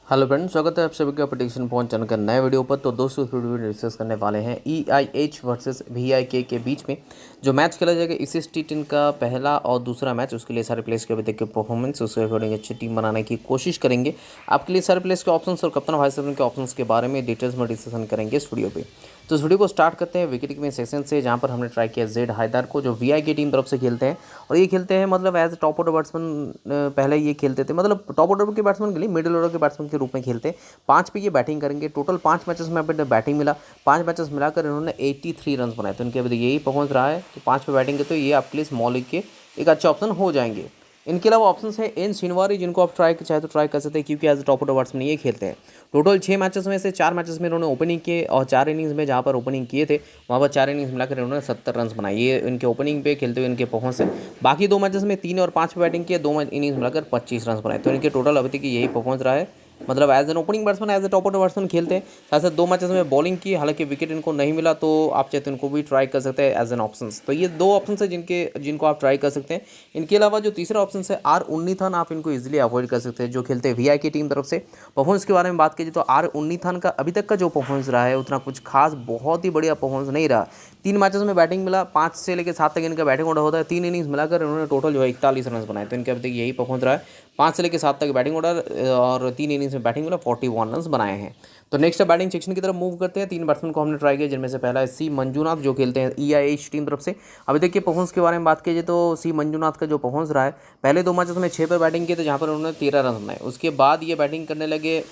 Hello friends, स्वागत है आप सभी का प्रेडिक्शन पॉइंट चैनल का नए वीडियो पर। तो दोस्तों इस वीडियो में डिस्कस करने वाले हैं EIH वर्सेस VIK के बीच में जो मैच खेला जाएगा। इस T10 का पहला और दूसरा मैच, उसके लिए सारे प्लेयर्स के अभी तक के परफॉर्मेंस, उसके अकॉर्डिंग अच्छी टीम बनाने की कोशिश करेंगे। आपके लिए सारे प्लेयर्स के ऑप्शंस और कप्तान वाइस कैप्टन के ऑप्शंस के बारे में डिटेल्स में डिस्कशन करेंगे इस वीडियो पे। तो इस वीडियो को स्टार्ट करते हैं विकेट कीपिंग सेक्शन से, जहाँ पर हमने ट्राई किया जेड हैदर को, जो VI की टीम तरफ से खेलते हैं। और ये खेलते हैं मतलब एज टॉप ऑर्डर बैट्समैन। पहले ये खेलते थे मतलब टॉप ऑर्डर के बैट्समैन के लिए मिडिल ऑर्डर के बैट्समैन के रूप में खेलते हैं। 5 पे ये बैटिंग करेंगे। टोटल 5 मैचेस में अभी बैटिंग मिला, 5 मैचेस मिलाकर इन्होंने 83 रन बनाए। तो इनके अभी यही परफॉर्मेंस रहा है। तो 5 पे बैटिंग करते तो ये आपके लिए स्मॉल लीग के एक अच्छा ऑप्शन हो जाएंगे। इनके अलावा ऑप्शन है एन शिनवारी, जिनको आप ट्राई चाहे तो ट्राई कर सकते हैं, क्योंकि एज टॉप ऑर्डर बैट्समैन ये खेलते हैं। टोटल 6 मैचेस में से 4 मैचेस में इन्होंने ओपनिंग किए और 4 इनिंग्स में जहाँ पर ओपनिंग किए थे वहाँ पर 4 इनिंग्स मिलाकर इन्होंने 70 रन बनाए। ये इनके ओपनिंग पे खेलते हुए इनके परफॉर्मेंस है। बाकी 2 मैचेस में 3 और 5 पे बैटिंग किए, 2 इनिंग्स मिलाकर 25 रन बनाए। तो इनके टोटल अभी तक यही परफॉर्मेंस रहा है। मतलब as an opening batsman, as a top order batsman खेलते हैं। साथ साथ 2 मैचेस में बॉलिंग की, हालांकि विकेट इनको नहीं मिला, तो आप चाहे तो इनको भी ट्राई कर सकते हैं एज एन ऑप्शंस। तो ये 2 ऑप्शन है जिनको आप ट्राई कर सकते हैं। इनके अलावा जो तीसरा ऑप्शन है R19, आप इनको इजीली अवॉइड कर सकते हैं, जो खेलते हैं VI की टीम तरफ से। परफॉर्मेंस के बारे में बात कीजिए तो R19 का अभी तक का जो परफॉर्मेंस रहा है उतना कुछ खास बहुत ही बढ़िया परफॉर्मेंस नहीं रहा। 3 मैचेस में बैटिंग मिला, 5 से लेकर 7 तक इनका बैटिंग ऑर्डर होता है। 3 इनिंग्स मिलाकर इन्होंने टोटल जो है 41 रन बनाए। तो इनके अभी तक यही परफॉर्मेंस रहा है। 5 से लेकर 7 तक बैटिंग ऑर्डर और 3 इनिंग्स में बैटिंग मिला, 41 रन बनाए हैं। तो नेक्स्ट बैटिंग सेक्शन की तरफ मूव करते हैं। 3 बैट्समैन को हमने ट्राई किया, जिनमें से पहला है सी मंजूनाथ, जो खेलते हैं EIH टीम तरफ से। अभी तक के परफॉर्मेंस के बारे में बात कीजिए तो सी मंजूनाथ का जो परफॉर्मेंस रहा है, पहले 2 मैचेस में 6 पर बैटिंग की थे, जहाँ पर उन्होंने 13 रन बनाए। उसके बाद ये बैटिंग करने लगे,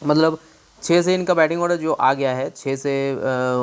मतलब 6 से इनका बैटिंग ऑर्डर जो आ गया है, 6 से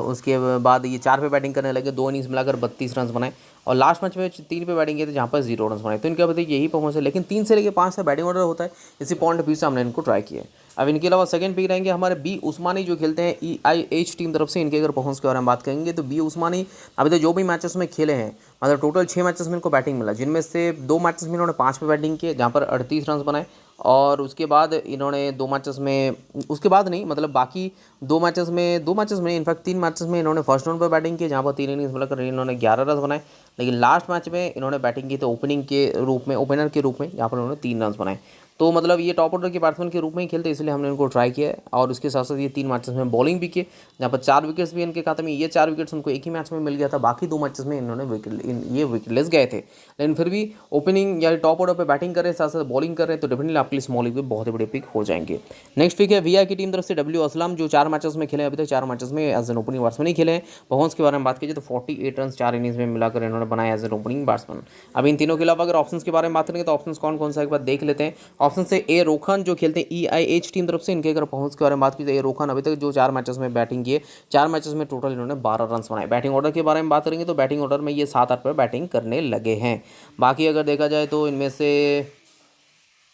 उसके बाद ये 4 पे बैटिंग करने लगे, 2 इनिंग्स मिलाकर 32 रन बनाए। और लास्ट मैच में 3 पे बैटिंग किए थे, जहाँ पर 0 रन बनाए। तो इनका अभी यही परफॉर्मेंस है। लेकिन 3 से लेकर 5 से बैटिंग ऑर्डर होता है, इसी पॉइंट ऑफ व्यू से हमने इनको ट्राई किया है। अब इनके अलावा सेकंड पिक रहेंगे हमारे बी उस्मानी, जो खेलते हैं EIH टीम तरफ से। इनके अगर परफॉर्मेंस के बारे में बात करेंगे तो बी उस्मानी अभी तक जो भी मैचेस में खेले हैं, मतलब टोटल 6 मैचेस में इनको बैटिंग मिला, जिनमें से 2 मैचेस में इन्होंने 5 पे बैटिंग किए, जहाँ पर 38 रन बनाए। और उसके बाद इन्होंने 2 मैचेस में, उसके बाद नहीं मतलब बाकी 2 मैचेस में इनफैक्ट 3 मैचेस में इन्होंने फर्स्ट राउंड पर बैटिंग की, जहाँ पर 3 इनिंग्स मिलाकर इन्होंने 11 रन बनाए। लेकिन लास्ट मैच में इन्होंने बैटिंग की तो ओपनिंग के रूप में, ओपनर के रूप में, जहाँ पर उन्होंने 3 रन बनाए। तो मतलब ये टॉप ऑर्डर के बैट्समैन के रूप में ही खेलते, इसलिए हमने इनको ट्राई किया है। और उसके साथ साथ ये 3 मैचेस में बॉलिंग भी किए, जहाँ पर 4 विकेट्स भी इनके खाते में। ये 4 विकेट्स उनको एक ही मैच में मिल गया था, बाकी 2 मैचेस में इन्होंने विकेटलेस गए थे। लेकिन फिर भी ओपनिंग या टॉप ऑर्डर पर बैटिंग कर रहे हैं, साथ साथ बॉलिंग कर रहे हैं, तो डेफिनेटली आपके लिए स्मॉल लीग में बहुत ही बड़े पिक हो जाएंगे। नेक्स्ट पिक है VI की टीम तरफ से W असलम, जो 4 मैचेस में खेले, अभी तक 4 मैचेस में एज एन ओपनिंग बैट्समैन ही खेले हैं। परफॉर्मेंस के बारे में बात कीजिए तो 48 रन 4 इनिंग्स में मिलाकर इन्होंने बनाया एज एन ओपनिंग बैट्समैन। अब इन तीनों के अलावा अगर ऑप्शंस के बारे में बात करेंगे तो ऑप्शंस कौन कौन सा एक बार देख लेते हैं। ऑप्शन से ए रोखन, जो खेलते हैं EIH टीम तरफ से। इनके अगर परफॉर्मेंस के बारे में बात की तो ए रोखन अभी तक जो 4 मैचेस में बैटिंग किए, 4 मैचेस में टोटल इन्होंने 12 रन बनाए। बैटिंग ऑर्डर के बारे में बात करेंगे तो बैटिंग ऑर्डर में ये 7-8 पर बैटिंग करने लगे हैं। बाकी अगर देखा जाए तो इनमें से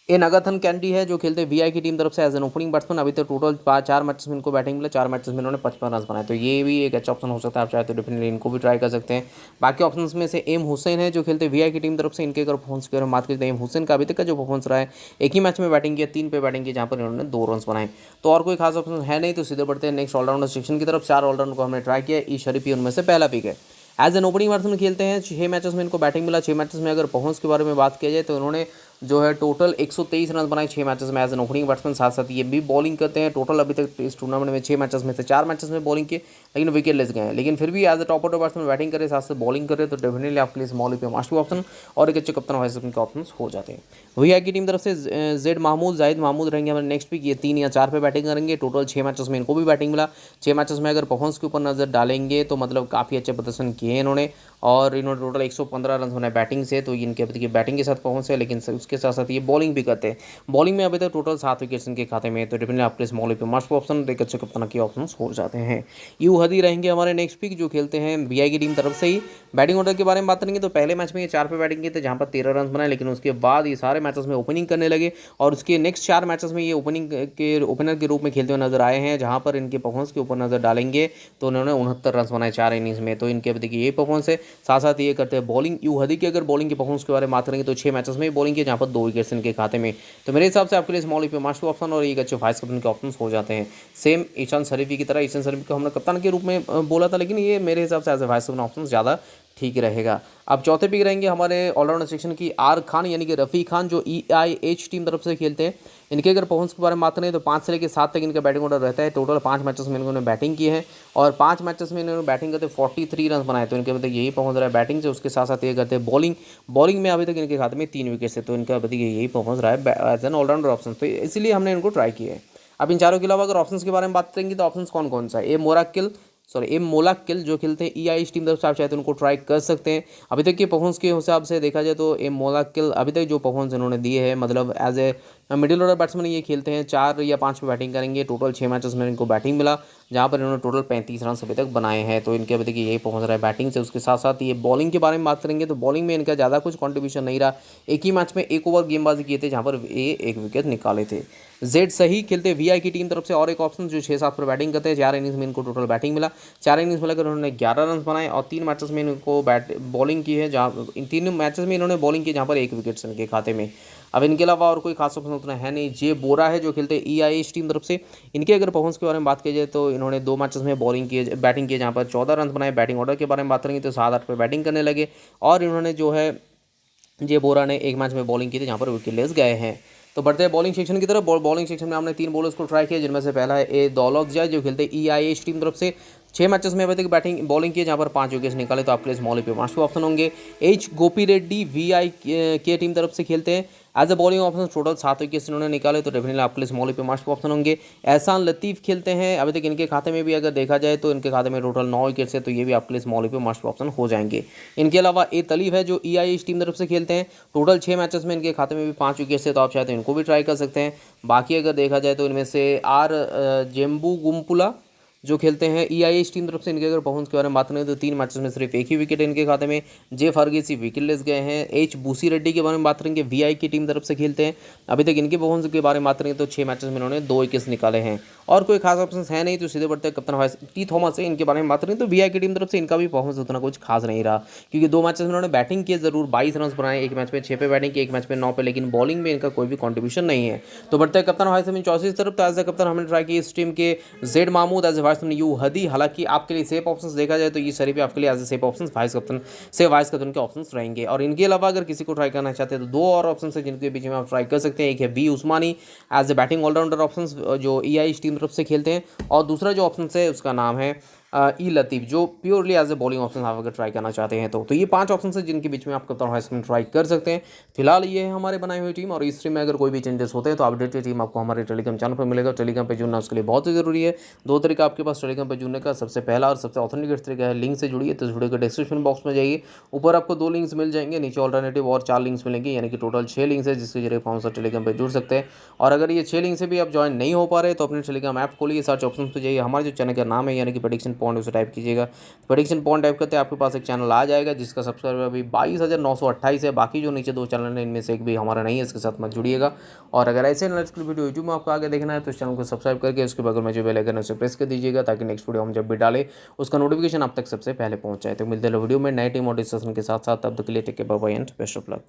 ए नगाथन कैंडी है, जो खेलते हैं VI की टीम तरफ से एज एन ओपनिंग बैट्समैन। अभी तक टोटल 4 मैचेस में इनको बैटिंग मिला, 4 मैचेस में इन्होंने 55 रन बनाए। तो ये भी एक अच्छा ऑप्शन हो सकता है, आप चाहे तो डेफिनेटली इनको भी ट्राई कर सकते हैं। बाकी ऑप्शंस में से एम हुसैन है, जो खेलते हैं VI की टीम तरफ से। इनके अगर परफॉर्मेंस की बात करें तो एम हुसैन का अभी तक का जो परफॉर्मेंस रहा है, एक ही मैच में बैटिंग किया, 3 पे बैटिंग की, जहाँ पर इन्होंने 2 रन बनाए। तो और कोई खास ऑप्शन है नहीं, तो सीधे बढ़ते हैं नेक्स्ट ऑलराउंडर सेक्शन की तरफ। 4 ऑलराउंडर को हमने ट्राई किया, ई शरीफी उनमें से पहला पिक है। एज एन ओपनिंग बैट्समैन खेलते हैं, 6 मैचेस में इनको बैटिंग मिला। 6 मैचेस में अगर परफॉर्मेंस के बारे में बात किया जाए तो इन्होंने जो है टोटल 123 रन बनाए 6 मैचेस में एज एन ओपनिंग बैट्समैन। साथ साथ ये भी बॉलिंग करते हैं। टोटल अभी तक इस टूर्नामेंट में 6 मैचेस में से 4 मैचेस में बॉलिंग किए, लेकिन विकेट लेस गए हैं। लेकिन फिर भी as a top order batsman batting करे, साथ साथ बॉलिंग करे, तो डेफिनेटली आपके लिए स्मॉल पे मस्ट ऑप्शन और एक अच्छे कप्तान वाइस कैप्टन के ऑप्शन हो जाते हैं। VI की टीम तरफ से जाहिद महमूद रहेंगे हमारे नेक्स्ट पिक। ये 3 या 4 पे बैटिंग करेंगे। टोटल 6 मैचेस में इनको भी बैटिंग मिला। 6 मैचेस में अगर परफॉर्मेंस के ऊपर नजर डालेंगे तो मतलब काफ़ी अच्छे प्रदर्शन किए हैं इन्होंने। और इन्होंने टोटल 115 रन बनाए बैटिंग से, तो इनके अभी तक बैटिंग के साथ परफॉर्मेंस है। लेकिन उसके साथ साथ ये बॉलिंग भी करते हैं। बॉलिंग में अभी तक टोटल 7 विकेट्स इनके खाते में है। तो डेफिनेटली आपके स्मॉल पे मस्ट ऑप्शन, एक अच्छे कप्तान के ऑप्शन हो जाते हैं। यू हदी रहेंगे हमारे नेक्स्ट पिक, जो खेलते हैं VI की टीम तरफ से ही। बैटिंग ऑर्डर के बारे में बात करेंगे तो पहले मैच में ये 4 पे बैटिंग किए थे, जहाँ पर 13 रन बनाए। लेकिन उसके बाद ये सारे मैचेस में ओपनिंग करने लगे, और उसके नेक्स्ट 4 मैचेस में ये ओपनर के रूप में खेलते हुए नजर आए हैं। जहाँ पर इनके परफॉर्मेंस के ऊपर नजर डालेंगे तो उन्होंने 69 रन बनाए 4 इनिंग्स में। तो इनके अभी देखिए ये परफॉर्मेंस है। साथ साथ ये करते हैं बॉलिंग। यू हदी की अगर बॉलिंग के परफॉर्मेंस के बारे में बात करेंगे तो 6 मैचेस में बॉलिंग की, जहाँ पर 2 विकेट्स इनके खाते में। तो मेरे हिसाब से आपके लिए स्मॉल पे मास्टर ऑप्शन और एक अच्छे वाइस कैप्टन के ऑप्शन हो जाते हैं। सेम ईशान शरीफी की तरह, ईशान शरीफी को हमने कप्तान के रूप में बोला था, लेकिन ये मेरे हिसाब से as a vice captain option ज़्यादा ठीक रहेगा। अब चौथे पिक रहेंगे हमारे ऑलराउंडर सेक्शन की आर खान यानी कि रफ़ी खान, जो EIH टीम तरफ से खेलते हैं। इनके अगर परफॉर्मेंस के बारे में बात करें तो 5 से लेकर 7 तक इनका बैटिंग ऑर्डर रहता है। टोटल 5 मैचेस में इन्होंने बैटिंग की है और 5 मैचेस में इन्होंने बैटिंग करते 43 रन बनाए। तो इनके मतलब यही परफॉर्मेंस रहा है बैटिंग से। उसके साथ साथ ये करते हैं बॉलिंग में अभी तक इनके खाते में 3 विकेट्स है। तो इनका अभी तक यही परफॉर्मेंस रहा है एज एन ऑलराउंडर ऑप्शन। तो इसीलिए हमने इनको ट्राई किया है। अब इन चारों के अलावा अगर ऑप्शंस के बारे में बात करेंगे तो ऑप्शंस कौन कौन सा है? एम मोलाक्किल जो खेलते हैं EIH टीम तरफ से, आप चाहे तो उनको ट्राई कर सकते हैं। अभी तक के परफॉर्मेंस के हिसाब से देखा जाए तो एम मोलाक्किल अभी तक जो परफॉर्मेंस इन्होंने दिए है, मतलब as a middle order batsman ये खेलते हैं, 4 या 5 पे बैटिंग करेंगे। टोटल 6 मैचेस में इनको बैटिंग मिला, जहाँ पर इन्होंने टोटल 35 रन अभी तक बनाए हैं। तो इनके अभी तक यही पहुंच रहा है बैटिंग से। उसके साथ साथ ये बॉलिंग के बारे में बात करेंगे तो बॉलिंग में इनका ज़्यादा कुछ कंट्रीब्यूशन नहीं रहा। एक ही मैच में 1 ओवर गेंदबाजी किए थे, जहाँ पर ये 1 विकेट निकाले थे। जेड सही खेलते VI की टीम तरफ से और एक ऑप्शन जो 6-7 पर बैटिंग करते हैं। 4 इनिंग्स में इनको टोटल बैटिंग मिला, 4 इनिंग्स में लगकर उन्होंने 11 रन बनाए और 3 मैचेस में इनको बॉलिंग की है, जहाँ इन 3 मैचेस में इन्होंने बॉलिंग की, जहाँ पर 1 विकेट इनके खाते में। अब इनके अलावा और कोई खास ऑप्शन उतना है नहीं। जे बोरा है जो खेलते हैं EIH टीम तरफ से। इनके अगर परफॉर्मेंस के बारे में बात की जाए तो इन्होंने 2 मैचेस में बैटिंग की, जहाँ पर 14 रन बनाए। बैटिंग ऑर्डर के बारे में बात करेंगे तो 7-8 पर बैटिंग करने लगे और इन्होंने जो है जे बोरा ने 1 मैच में बॉलिंग की थी, जहाँ पर विकेटलेस गए हैं। तो बढ़ते हैं बॉलिंग सेक्शन की तरफ। बॉलिंग सेक्शन में हमने 3 बॉलर्स को ट्राई किया, जिनमें से पहला है ए दौलतजाई जो खेलते हैं EIH टीम तरफ से। 6 मैचेस में अभी तक बॉलिंग की, जहाँ पर 5 विकेट्स निकाले। तो आपके लिए स्मॉली पे 5 ऑप्शन होंगे। गोपी रेड्डी VI के टीम तरफ से खेलते हैं। As a bowling option total 7 wickets इन्होंने निकाले। तो डेफिनेटली आपके लिए स्मॉली पे मास्ट ऑप्शन होंगे। एहसान लतीफ़ खेलते हैं, अभी तक इनके खाते में भी अगर देखा जाए तो इनके खाते में टोटल 9 विकेट्स है। तो ये भी आपके लिए स्मॉली पे मास्ट ऑप्शन हो जाएंगे। इनके अलावा ए तलीफ है जो EIH टीम तरफ से खेलते हैं। टोटल 6 मैचेस में इनके खाते में भी 5 विकेट्स है। तो आप चाहते हैं इनको भी ट्राई कर सकते हैं। बाकी अगर देखा जाए तो इनमें से आर जेम्बू गुम्पुला जो खेलते हैं EIH टीम तरफ से। इनके अगर परफॉर्मेंस के बारे में बात करें तो 3 मैचेस में सिर्फ 1 ही विकेट इनके खाते में। जे फर्गीसी विकेटलेस गए हैं। बूसी रेड्डी के बारे में बात करेंगे, VI की टीम तरफ से खेलते हैं। अभी तक इनके परफॉर्मेंस के बारे में बात करेंगे तो 6 मैचेस में इन्होंने 2 विकेट्स निकाले हैं। और कोई खास ऑप्शन है नहीं, तो सीधे बढ़ते हैं कप्तान वाइस टी थॉमस है। इनके बारे में बात करें तो VI की टीम तरफ से इनका भी परफॉर्मेंस उतना कुछ खास नहीं रहा, क्योंकि 2 मैचेस में इन्होंने बैटिंग की जरूर, 22 रन बनाए। एक मैच में 6 पे बैटिंग की, एक मैच में 9 पे, लेकिन बॉलिंग में इनका कोई भी कंट्रीब्यूशन नहीं है। तो बढ़ते हैं कप्तान वाइस चौथी तरफ। तो एज ए कप्तान हमने ट्राई की इस टीम के Zaid Mahmood, as a vice यू हदी। हालांकि आपके लिए सेफ ऑप्शंस देखा जाए तो ये सारी भी आपके लिए as a safe options vice captain के ऑप्शंस रहेंगे। और इनके अलावा अगर किसी को ट्राई करना चाहते हैं तो 2 और ऑप्शन है जिनके बीच में आप ट्राई कर सकते हैं। एक है B Usmani as a batting allrounder options जो EIH टीम तरफ से खेलते हैं, और दूसरा जो ऑप्शन है उसका नाम है ई लतीफ़ जो purely as a bowling option आप अगर ट्राई करना चाहते हैं तो ये 5 ऑप्शन है जिनके बीच में आप कप्तान वाइस कैप्टन ट्राई कर सकते हैं। फिलहाल ये है हमारे बनाई हुई टीम, और इस टीम में अगर कोई भी चेंजेस होते हैं तो अपडेटेड टीम आपको हमारे टेलीग्राम चैनल पर मिलेगा। टेलीग्राम पर जुड़ना उसके लिए बहुत ही जरूरी है। 2 तरीका आपके पास टेलीग्राम पर जुड़ने का। सबसे पहला और सबसे ऑथेंटिक तरीका है लिंक से जुड़िए। तो जुड़े डिस्क्रिप्शन बॉक्स में जाइए, ऊपर आपको 2 लिंक्स मिल जाएंगे, नीचे ऑल्टरनेटिव और 4 लिंक्स मिलेंगे, यानी कि टोटल 6 लिंक्स है जिसके जरिए हम सब टेलीग्राम पर जुड़ सकते हैं। और अगर ये 6 लिंक से भी आप ज्वाइन नहीं हो पा रहे तो अपने टेलीग्राम ऐप खोलिए, सर्च ऑप्शन पर जाइए, हमारे जो चैनल का नाम है यानी कि प्रेडिक्शन पॉइंट, उसे टाइप कीजिएगा। प्रेडिक्शन पॉइंट टाइप करते हैं आपके पास एक चैनल आ जाएगा जिसका सब्सक्राइबर अभी 22,928 है। बाकी जो नीचे 2 चैनल हैं इनमें से एक भी हमारा नहीं है, इसके साथ मत जुड़िएगा। और अगर ऐसे एनालिटिकल वीडियो यूट्यूब में आपको आगे देखना है तो इस चैनल को सब्सक्राइब करके उसके बगल में जो बेल आइकन है उसे प्रेस कर दीजिएगा, ताकि नेक्स्ट वीडियो हम जब भी डालें उसका नोटिफिकेशन आप तक सबसे पहले पहुंच जाए। तो मिलते हैं वीडियो में नए टीम और डिस्कशन के साथ साथ। तब तक के लिए take care, bye bye and best of luck.